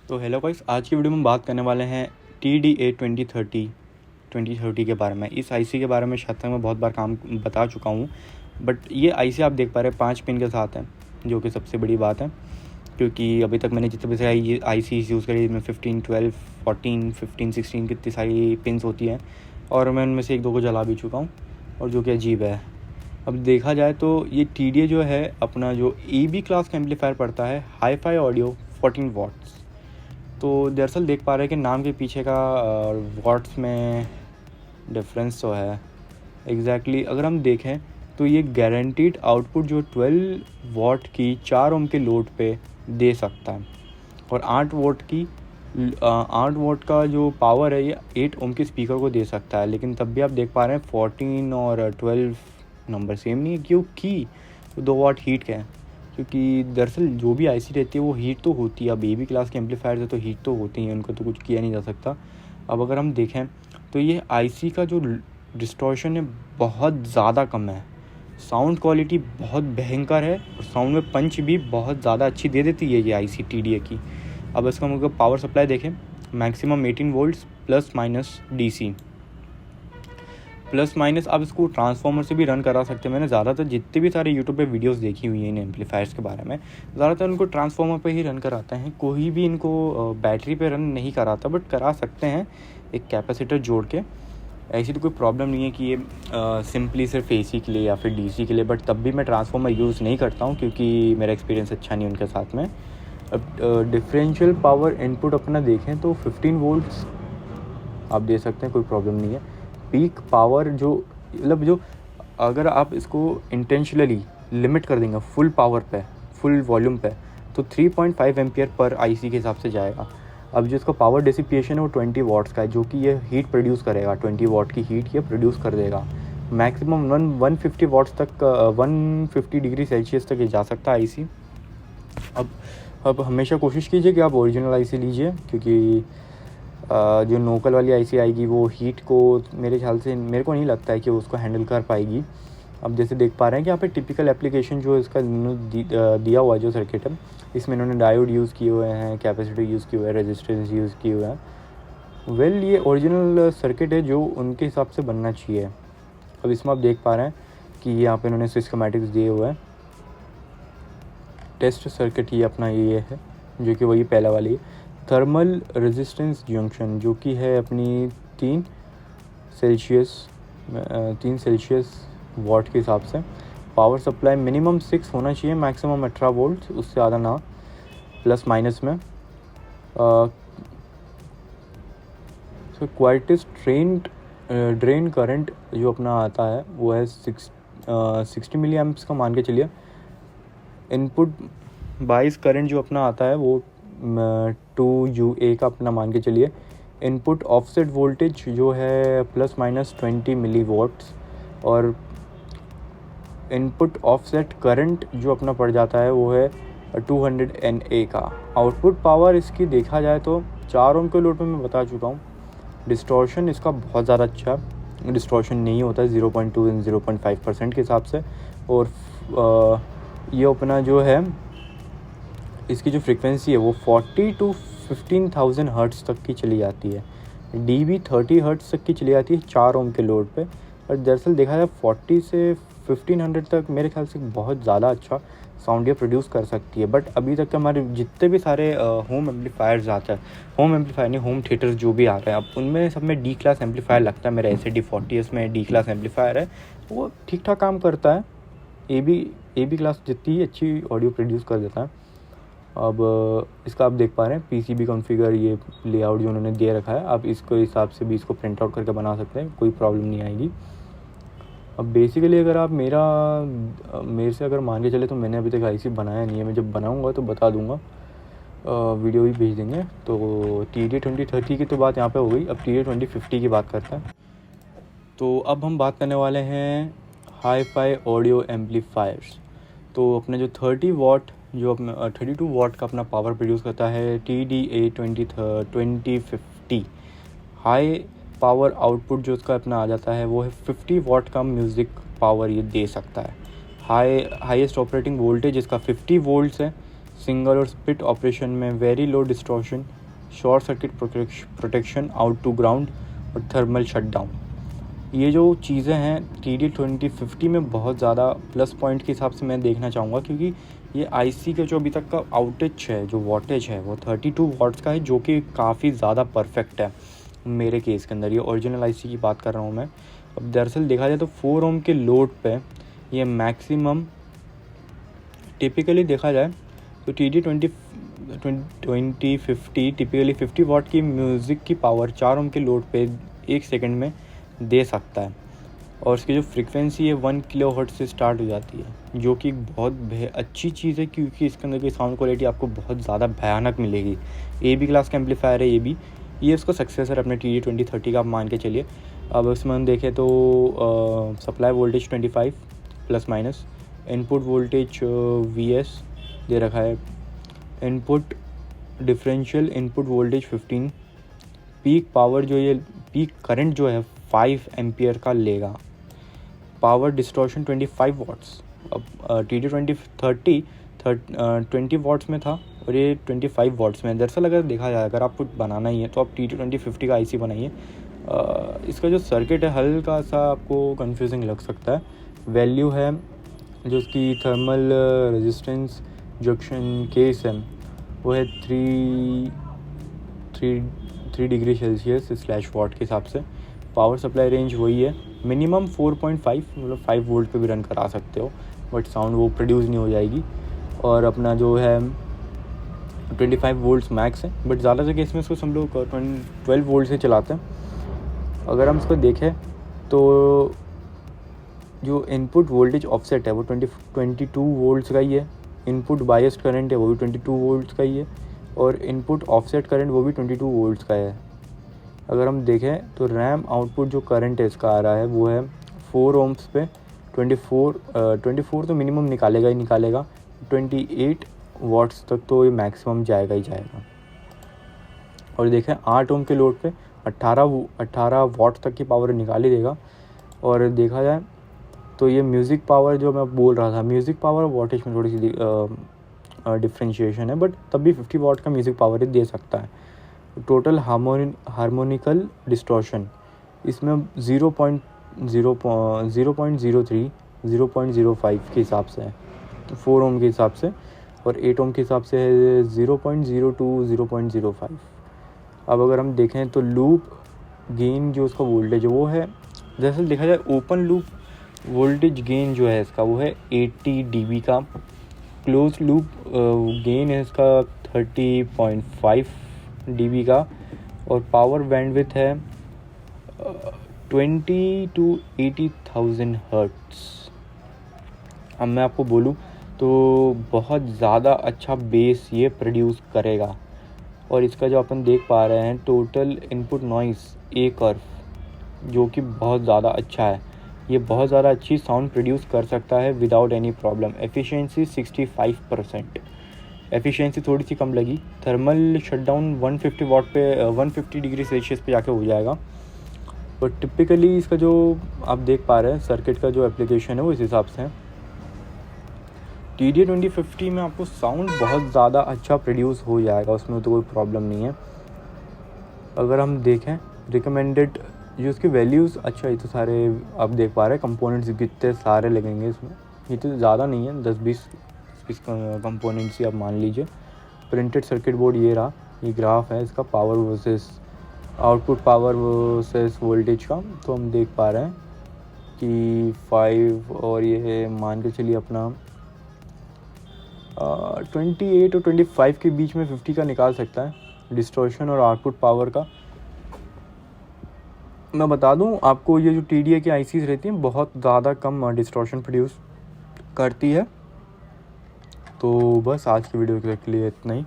तो hello guys, आज की वीडियो में बात करने वाले हैं TDA 2030 के बारे में। इस आईसी के बारे में शायद तक मैं बहुत बार काम बता चुका हूँ, बट ये आईसी आप देख पा रहे हैं 5 पिन के साथ है, जो कि सबसे बड़ी बात है। क्योंकि अभी तक मैंने जितने भी सारे आईसी यूज़ करी, इसमें 15, 12, 14, 15, 16 कितनी सारी पिन्स होती हैं, और मैं उनमें से एक दो को जला भी चुका हूँ, और जो कि अजीब है। अब देखा जाए तो ये TDA जो है अपना जो EB क्लास का एम्पलीफायर पड़ता है, हाई-फाई ऑडियो 14 वॉट्स। तो दरअसल देख पा रहे हैं कि नाम के पीछे का वॉट्स में डिफरेंस तो है। एग्जैक्टली अगर हम देखें तो ये गारंटीड आउटपुट जो 12 वॉट की 4 ओम के लोड पे दे सकता है, और 8 वॉट का जो पावर है ये 8 ओम के स्पीकर को दे सकता है। लेकिन तब भी आप देख पा रहे हैं 14 और 12 नंबर सेम नहीं है, क्योंकि 2 वॉट हीट का है। क्योंकि दरअसल जो भी आईसी रहती है वो हीट तो होती है। अब बेबी क्लास के एम्पलीफायर से तो हीट तो होती है, उनको तो कुछ किया नहीं जा सकता। अब अगर हम देखें तो ये आईसी का जो डिस्टॉर्शन है बहुत ज़्यादा कम है, साउंड क्वालिटी बहुत भयंकर है, और साउंड में पंच भी बहुत ज़्यादा अच्छी दे देती है ये आईसी TDA की। अब इसका हम अगर पावर सप्लाई देखें, maximum 18 volts plus minus DC। Plus minus आप इसको ट्रांसफार्मर से भी रन करा सकते हैं। मैंने ज़्यादातर जितने भी सारे यूट्यूब पे वीडियोस देखी हुई हैं इन एम्पलीफायर्स के बारे में, ज़्यादातर उनको ट्रांसफार्मर पे ही रन कराते हैं। कोई भी इनको बैटरी पे रन नहीं कराता, बट करा सकते हैं एक कैपेसिटर जोड़ के। ऐसी तो कोई प्रॉब्लम नहीं है कि ये सिंपली सिर्फ AC के लिए या फिर DC के लिए, बट तब भी मैं ट्रांसफार्मर यूज़ नहीं करता हूँ क्योंकि मेरा एक्सपीरियंस अच्छा नहीं उनके साथ में। अब डिफरेंशियल पावर इनपुट अपना देखें तो 15 वोल्ट्स आप दे सकते हैं, कोई प्रॉब्लम नहीं है। पीक पावर जो मतलब जो अगर आप इसको इंटेंशनली लिमिट कर देंगे फुल पावर पे, फुल वॉल्यूम पे, तो 3.5 एम्पियर पर आईसी के हिसाब से जाएगा। अब जो इसका पावर डिसिपिएशन है वो 20 वाट्स का है, जो कि ये हीट प्रोड्यूस करेगा। 20 वाट की हीट ये प्रोड्यूस कर देगा। मैक्सिमम 150 वाट्स तक 150 डिग्री सेल्सियस तक ये जा सकता है आईसी। अब हमेशा कोशिश कीजिए कि आप ओरिजिनल आईसी लीजिए, क्योंकि जो लोकल वाली आईसी आएगी वो हीट को मेरे ख्याल से, मेरे को नहीं लगता है कि उसको हैंडल कर पाएगी। अब जैसे देख पा रहे हैं कि यहाँ पे टिपिकल एप्लीकेशन जो इसका दिया हुआ है जो सर्किट है, इसमें इन्होंने डायोड यूज़ किए हुए हैं, कैपेसिटर यूज़ किए हुए हैं, रेजिस्टेंस यूज़ किए हुए हैं। ये ओरिजिनल सर्किट है जो उनके हिसाब से बनना चाहिए। अब इसमें आप देख पा रहे हैं कि यहाँ पे इन्होंने सिस्टमैटिक्स दिए हुए हैं। टेस्ट सर्किट ये अपना ये है, जो कि वही पहला वाली है। थर्मल रेजिस्टेंस जंक्शन जो कि है अपनी 3 सेल्सियस वाट के हिसाब से। पावर सप्लाई मिनिमम 6 होना चाहिए, मैक्सिमम 18 वोल्ट, उससे ज़्यादा ना, प्लस माइनस में। क्वार्टिस ड्रेन करंट जो अपना आता है वो है 60 मिली एम्प्स का मान के चलिए। इनपुट बाइस करंट जो अपना आता है वो 2UA का अपना मान के चलिए। इनपुट ऑफसेट वोल्टेज जो है प्लस माइनस 20 मिली वॉट्स, और इनपुट ऑफसेट करंट जो अपना पड़ जाता है वो है 200 NA का। आउटपुट पावर इसकी देखा जाए तो 4 ओम के लोड पे मैं बता चुका हूँ। डिस्टॉर्शन इसका बहुत ज़्यादा अच्छा, डिस्टॉर्शन नहीं होता है 0.2 से 0.5% के हिसाब से। और ये अपना जो है इसकी जो फ्रीक्वेंसी है वो 40 to 15,000 हर्ट्ज़ तक की चली जाती है। DB 30 हर्ट्ज़ तक की चली जाती है 4 ओम के लोड पे। और दरअसल देखा जाए 40 से 1500 तक मेरे ख्याल से बहुत ज़्यादा अच्छा साउंड ये प्रोड्यूस कर सकती है। बट अभी तक हमारे जितने भी सारे होम एम्पलीफायर्स आते हैं, होम एम्पलीफायर नहीं, होम थिएटर्स जो भी आ रहे हैं, अब उनमें सब में D क्लास एम्पलीफायर लगता है। मेरा SAD40 में D क्लास एम्पलीफायर है, वो ठीक ठाक काम करता है। AB क्लास जितनी ही अच्छी ऑडियो प्रोड्यूस कर देता है। अब इसका आप देख पा रहे हैं PCB कॉन्फ़िगर, ये लेआउट जो उन्होंने दे रखा है, आप इसको हिसाब से भी इसको प्रिंट आउट करके बना सकते हैं, कोई प्रॉब्लम नहीं आएगी। अब बेसिकली अगर आप मेरे से अगर मान के चले तो मैंने अभी तक आईसी बनाया नहीं है। मैं जब बनाऊंगा तो बता दूंगा, वीडियो भी भेज देंगे। तो TDA 2030 की तो बात यहाँ पे हो गई। अब TDA 2050 की बात करते हैं। तो अब हम बात करने वाले हैं हाई-फाई ऑडियो एम्पलीफायर्स। तो अपने जो 30 वॉट जो अपना 32 वॉट का अपना पावर प्रोड्यूस करता है TDA 2050, हाई पावर आउटपुट जो उसका अपना आ जाता है वो है 50 वॉट का म्यूज़िक पावर ये दे सकता है। हाईएस्ट ऑपरेटिंग वोल्टेज इसका 50 वोल्ट्स है। सिंगल और स्प्लिट ऑपरेशन में very low distortion, short circuit protection out to ground और थर्मल शटडाउन। ये जो चीज़ें हैं TD2050 में बहुत ज़्यादा प्लस पॉइंट के हिसाब से मैं देखना चाहूँगा, क्योंकि ये IC का जो अभी तक का आउटेज है, जो वॉटेज है वो 32 वाट्स का है, जो कि काफ़ी ज़्यादा परफेक्ट है मेरे केस के अंदर। ये ओरिजिनल IC की बात कर रहा हूँ मैं। अब दरअसल देखा जाए तो 4 ओम के लोड पे ये मैक्सिमम टिपिकली देखा जाए तो TD2050 टिपिकली 50 वाट की म्यूज़िक की पावर 4 ओम के लोड पे 1 सेकंड में दे सकता है। और उसकी जो फ्रीक्वेंसी है 1 किलोहर्ट्ज़ से स्टार्ट हो जाती है, जो कि बहुत अच्छी चीज़ है, क्योंकि इसके अंदर की साउंड क्वालिटी आपको बहुत ज़्यादा भयानक मिलेगी। AB क्लास का एम्पलीफायर है ये उसका सक्सेसर अपने TD2030 का आप मान के चलिए। अब उसमें हम देखें तो supply voltage 25 plus minus, input voltage VS दे रखा है, input differential input voltage 15, peak power जो ये पीक करंट जो है 5 एम्पियर का लेगा, पावर डिस्टॉर्शन 25 वाट्स। अब TD2030 20 वाट्स में था और ये 25 वाट्स में। दरअसल अगर देखा जाए, अगर आपको बनाना ही है तो आप TD2050 का IC बनाइए। इसका जो सर्किट है हल्का सा आपको कंफ्यूजिंग लग सकता है। वैल्यू है जो उसकी थर्मल रेजिस्टेंस जंक्शन केस है वो है 3 डिग्री सेल्सियस / वाट के हिसाब से। पावर सप्लाई रेंज वही है, मिनिमम 4.5 मतलब 5 वोल्ट पे भी रन करा सकते हो, बट साउंड वो प्रोड्यूस नहीं हो जाएगी। और अपना जो है 25 वोल्ट्स मैक्स है, बट ज़्यादा से केस में इसको हम लोग 12 वोल्ट से चलाते हैं। अगर हम इसको देखें तो जो इनपुट वोल्टेज ऑफसेट है वो 22 वोल्ट्स का ही है, इनपुट बायस्ड करंट है वो भी 22 वोल्ट्स का ही है, और इनपुट ऑफसेट करंट वो भी 22 वोल्ट्स का है। अगर हम देखें तो रैम आउटपुट जो करंट है इसका आ रहा है वो है 4 ओम्स पे 24 तो मिनिमम निकालेगा ही निकालेगा, 28 वाट्स तक तो ये मैक्सिमम जाएगा ही जाएगा। और देखें 8 ओम के लोड पे 18 वाट तक की पावर निकाल ही देगा। और देखा जाए तो ये म्यूज़िक पावर जो मैं बोल रहा था, म्यूज़िक पावर वॉटेज में थोड़ी सी डिफ्रेंशिएशन है, बट तब भी 50 वाट का म्यूज़िक पावर ही दे सकता है। टोटल हार्मोनिकल डिस्टॉर्शन इसमें 0.03 0.05 के हिसाब से है, तो 4 ओम के हिसाब से, और 8 ओम के हिसाब से है 0.02 0.05। अब अगर हम देखें तो लूप गेन जो उसका वोल्टेज है वो है, दरअसल देखा जाए ओपन लूप वोल्टेज गेन जो है इसका वो है 80 dB का, क्लोज लूप गेन है इसका 30.5 dB का, और पावर बैंडविड्थ है 20 to 80,000 हर्ट्ज़। अब मैं आपको बोलूँ तो बहुत ज़्यादा अच्छा बेस ये प्रोड्यूस करेगा। और इसका जो अपन देख पा रहे हैं total input noise A curve, जो कि बहुत ज़्यादा अच्छा है, ये बहुत ज़्यादा अच्छी साउंड प्रोड्यूस कर सकता है without any problem. Efficiency 65%, efficiency थोड़ी सी कम लगी। थर्मल शटडाउन 150 वाट पे 150 डिग्री सेल्सियस पे जाके हो जाएगा। और टिपिकली इसका जो आप देख पा रहे हैं सर्किट का जो एप्लीकेशन है वो इस हिसाब से है। TD2050 में आपको साउंड बहुत ज़्यादा अच्छा प्रोड्यूस हो जाएगा, उसमें तो कोई प्रॉब्लम नहीं है। अगर हम देखें रिकमेंडेड जो उसकी वैल्यूज़, अच्छा ये तो सारे आप देख पा रहे हैं कंपोनेंट्स कितने सारे लगेंगे इसमें, ये तो ज़्यादा नहीं है, 10-20 कंपोनेंट्स ही आप मान लीजिए। प्रिंटेड सर्किट बोर्ड ये रहा, ये ग्राफ है इसका power versus output power versus voltage का। तो हम देख पा रहे हैं कि 5 और ये मान के चलिए अपना 28 और 25 के बीच में 50 का निकाल सकता है डिस्टॉर्शन और आउटपुट पावर का। मैं बता दूं आपको, ये जो TDA की ICs रहती हैं बहुत ज़्यादा कम डिस्टॉर्शन प्रोड्यूस करती है। तो बस आज की वीडियो के लिए इतना ही।